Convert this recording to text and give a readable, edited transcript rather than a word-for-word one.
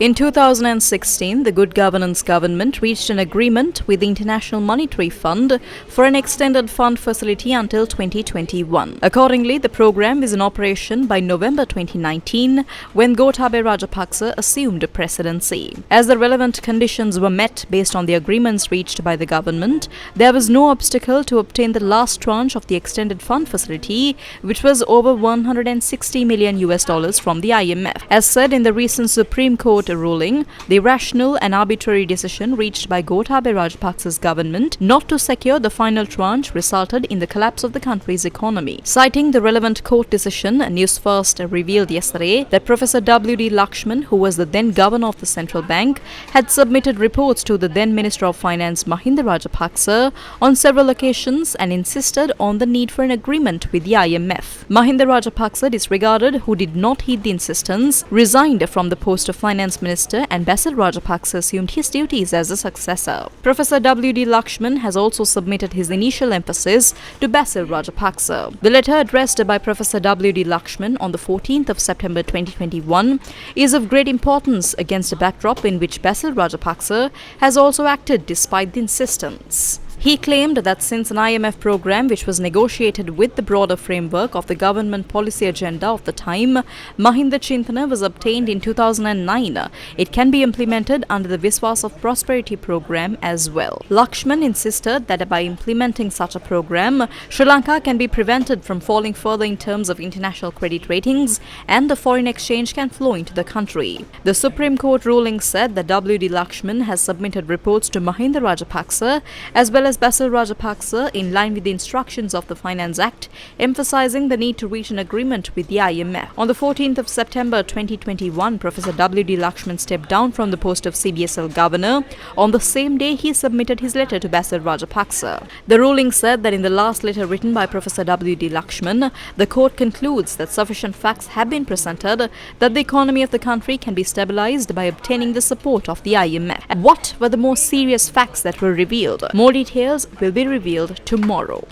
In 2016, the Good Governance government reached an agreement with the International Monetary Fund for an extended fund facility until 2021. Accordingly, the program is in operation by November 2019, when Gotabaya Rajapaksa assumed presidency. As the relevant conditions were met based on the agreements reached by the government, there was no obstacle to obtain the last tranche of the extended fund facility, which was over $160 million from the IMF. As said in the recent Supreme Court ruling, the rational and arbitrary decision reached by Gotabaya Rajapaksa's government not to secure the final tranche resulted in the collapse of the country's economy. Citing the relevant court decision, Newsfirst revealed yesterday that Professor W.D. Lakshman, who was the then governor of the central bank, had submitted reports to the then Minister of Finance Mahinda Rajapaksa on several occasions and insisted on the need for an agreement with the IMF. Mahinda Rajapaksa disregarded, who did not heed the insistence, resigned from the post of finance minister, and Basil Rajapaksa assumed his duties as a successor. Professor W.D. Lakshman has also submitted his initial emphasis to Basil Rajapaksa. The letter addressed by Professor W.D. Lakshman on the 14th of September 2021 is of great importance against a backdrop in which Basil Rajapaksa has also acted despite the insistence. He claimed that since an IMF program which was negotiated with the broader framework of the government policy agenda of the time, Mahinda Chintana, was obtained in 2009, it can be implemented under the Viswas of Prosperity program as well. Lakshman insisted that by implementing such a program, Sri Lanka can be prevented from falling further in terms of international credit ratings and the foreign exchange can flow into the country. The Supreme Court ruling said that W.D. Lakshman has submitted reports to Mahinda Rajapaksa as well as Basil Rajapaksa in line with the instructions of the Finance Act, emphasizing the need to reach an agreement with the IMF. On the 14th of September 2021, Professor W.D. Lakshman stepped down from the post of CBSL governor. On the same day, he submitted his letter to Basil Rajapaksa. The ruling said that in the last letter written by Professor W.D. Lakshman, the court concludes that sufficient facts have been presented that the economy of the country can be stabilized by obtaining the support of the IMF. And what were the more serious facts that were revealed? More details will be revealed tomorrow.